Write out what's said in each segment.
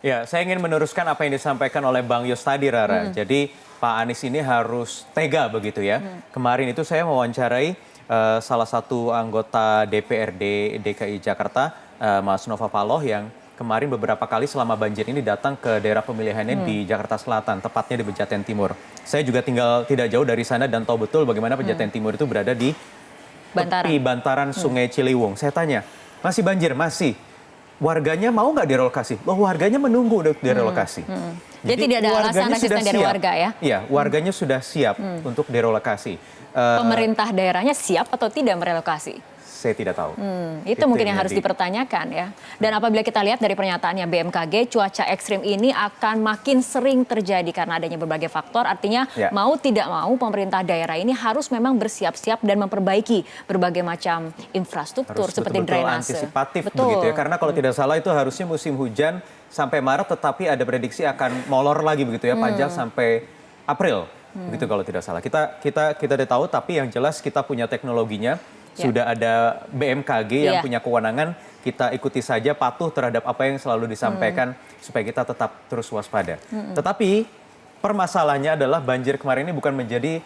Ya, saya ingin meneruskan apa yang disampaikan oleh Bang Yos tadi, Rara. Jadi Pak Anies ini harus tega begitu ya. Kemarin itu saya mewawancarai salah satu anggota DPRD DKI Jakarta, Mas Nova Paloh, yang kemarin beberapa kali selama banjir ini datang ke daerah pemilihannya di Jakarta Selatan, tepatnya di Pejaten Timur. Saya juga tinggal tidak jauh dari sana dan tahu betul bagaimana Pejaten Timur itu berada di tepi bantaran Sungai Ciliwung. Saya tanya, masih banjir? Masih. Warganya mau nggak direlokasi? Loh, warganya menunggu udah direlokasi. Jadi tidak ada alasan resisten dari warga ya? Iya, warganya sudah siap untuk direlokasi. Pemerintah daerahnya siap atau tidak merelokasi? Saya tidak tahu. Itu mungkin yang harus dipertanyakan ya. Dan apabila kita lihat dari pernyataannya BMKG, cuaca ekstrim ini akan makin sering terjadi karena adanya berbagai faktor. Artinya mau tidak mau pemerintah daerah ini harus memang bersiap-siap dan memperbaiki berbagai macam infrastruktur Harus seperti betul-betul drainase. antisipatif begitu ya. Karena kalau tidak salah itu harusnya musim hujan sampai Maret, tetapi ada prediksi akan molor lagi begitu ya, panjang sampai April. Begitu kalau tidak salah. Kita udah tahu, tapi yang jelas kita punya teknologinya. Sudah ada BMKG yang punya kewenangan, kita ikuti saja, patuh terhadap apa yang selalu disampaikan supaya kita tetap terus waspada. Tetapi permasalahannya adalah banjir kemarin ini bukan menjadi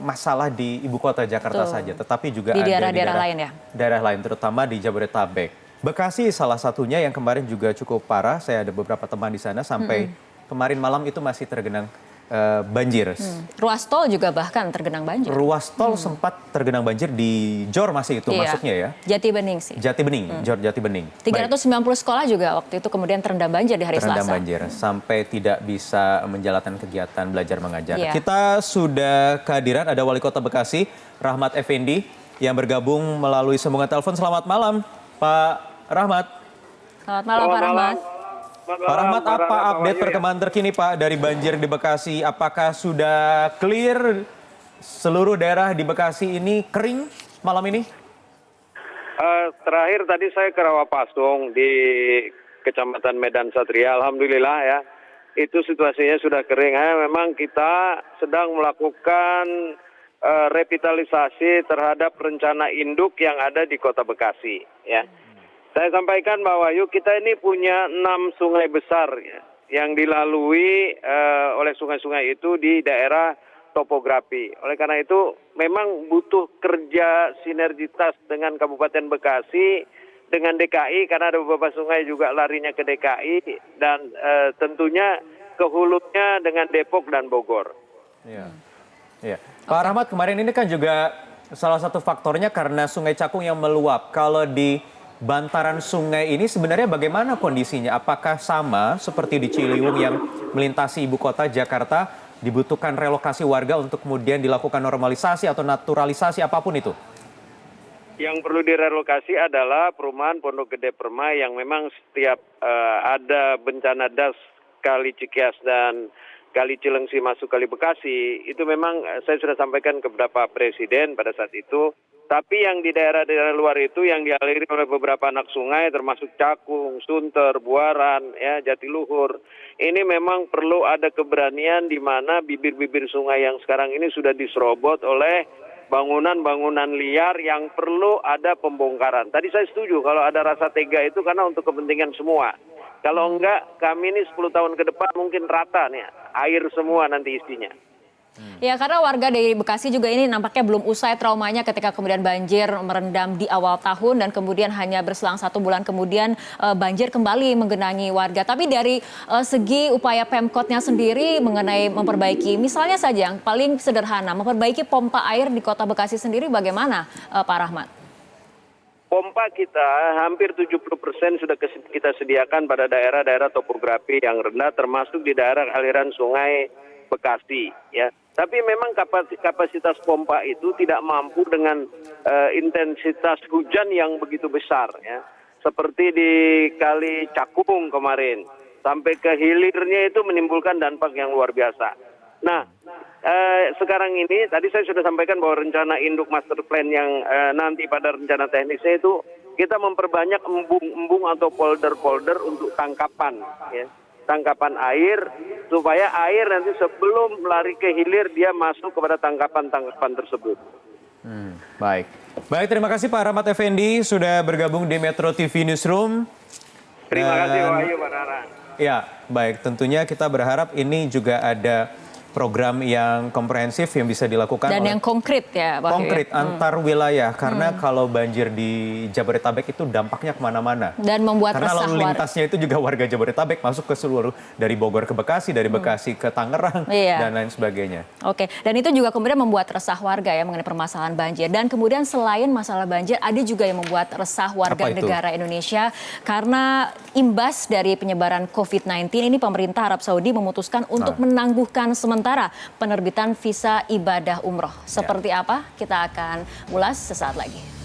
masalah di ibu kota Jakarta saja, tetapi juga di ada daerah-daerah lain ya? Daerah lain, terutama di Jabodetabek. Bekasi salah satunya yang kemarin juga cukup parah, saya ada beberapa teman di sana, sampai kemarin malam itu masih tergenang banjir. Ruas tol juga bahkan tergenang banjir. Ruas tol sempat tergenang banjir di Jor, masih itu masuknya ya? Jati Bening sih. Jati Bening, Jor Jati Bening. 390 sekolah juga waktu itu kemudian terendam banjir di hari Selasa. Terendam banjir, sampai tidak bisa menjalankan kegiatan belajar mengajar. Kita sudah kehadiran, ada Wali Kota Bekasi, Rahmat Effendi, yang bergabung melalui sambungan telepon. Selamat malam, Pak Rahmat. Selamat malam, Pak Rahmat. Pak Rahmat, apa update perkembangan terkini Pak dari banjir di Bekasi? Apakah sudah clear seluruh daerah di Bekasi ini kering malam ini? Terakhir tadi saya ke Rawapasung di Kecamatan Medan Satria, alhamdulillah ya, itu situasinya sudah kering. Memang kita sedang melakukan revitalisasi terhadap rencana induk yang ada di Kota Bekasi ya. Saya sampaikan bahwa yuk kita ini punya 6 sungai besar ya, yang dilalui oleh sungai-sungai itu di daerah topografi. Oleh karena itu memang butuh kerja sinergitas dengan Kabupaten Bekasi, dengan DKI, karena ada beberapa sungai juga larinya ke DKI, dan tentunya ke hulunya dengan Depok dan Bogor. Iya. Pak Rahmat, kemarin ini kan juga salah satu faktornya karena Sungai Cakung yang meluap. Kalau di bantaran sungai ini sebenarnya bagaimana kondisinya? Apakah sama seperti di Ciliwung yang melintasi ibu kota Jakarta, dibutuhkan relokasi warga untuk kemudian dilakukan normalisasi atau naturalisasi apapun itu? Yang perlu direlokasi adalah perumahan Pondok Gede Permai yang memang setiap ada bencana das Kali Cikias dan Kali Cilengsi masuk Kali Bekasi, itu memang saya sudah sampaikan kepada Pak Presiden pada saat itu. Tapi yang di daerah-daerah luar itu yang dialiri oleh beberapa anak sungai termasuk Cakung, Sunter, Buaran, ya, Jatiluhur. Ini memang perlu ada keberanian di mana bibir-bibir sungai yang sekarang ini sudah diserobot oleh bangunan-bangunan liar yang perlu ada pembongkaran. Tadi saya setuju kalau ada rasa tega itu karena untuk kepentingan semua. Kalau enggak, kami ini 10 tahun ke depan mungkin rata nih, air semua nanti isinya. Ya, karena warga dari Bekasi juga ini nampaknya belum usai traumanya ketika kemudian banjir merendam di awal tahun dan kemudian hanya berselang 1 bulan kemudian banjir kembali menggenangi warga. Tapi dari segi upaya Pemkotnya sendiri mengenai memperbaiki, misalnya saja yang paling sederhana, memperbaiki pompa air di Kota Bekasi sendiri bagaimana, Pak Rahmat? Pompa kita hampir 70% sudah kita sediakan pada daerah-daerah topografi yang rendah, termasuk di daerah aliran sungai Bekasi ya. Tapi memang kapasitas pompa itu tidak mampu dengan intensitas hujan yang begitu besar ya. Seperti di Kali Cakung kemarin, sampai ke hilirnya itu menimbulkan dampak yang luar biasa. Nah, sekarang ini tadi saya sudah sampaikan bahwa rencana induk master plan yang nanti pada rencana teknisnya itu kita memperbanyak embung-embung atau polder-polder untuk tangkapan ya. Tangkapan air supaya air nanti sebelum lari ke hilir dia masuk kepada tangkapan-tangkapan tersebut. Baik, terima kasih Pak Rahmat Effendi sudah bergabung di Metro TV Newsroom. Terima kasih Dan- Wahyu, Pak Nara. Ya, baik. Tentunya kita berharap ini juga ada program yang komprehensif yang bisa dilakukan Dan oleh yang konkret ya, Pak. konkret antar wilayah. Karena kalau banjir di Jabodetabek itu dampaknya kemana-mana. Dan membuat Karena resah lalu lintasnya itu juga warga Jabodetabek masuk ke seluruh dari Bogor ke Bekasi, dari Bekasi ke Tangerang, Iya. dan lain sebagainya. Oke, dan itu juga kemudian membuat resah warga ya mengenai permasalahan banjir. Dan kemudian selain masalah banjir, ada juga yang membuat resah warga Apa itu? negara Indonesia karena imbas dari penyebaran COVID-19 ini pemerintah Arab Saudi memutuskan untuk menangguhkan sementara penerbitan visa ibadah umroh. Seperti apa? Kita akan ulas sesaat lagi.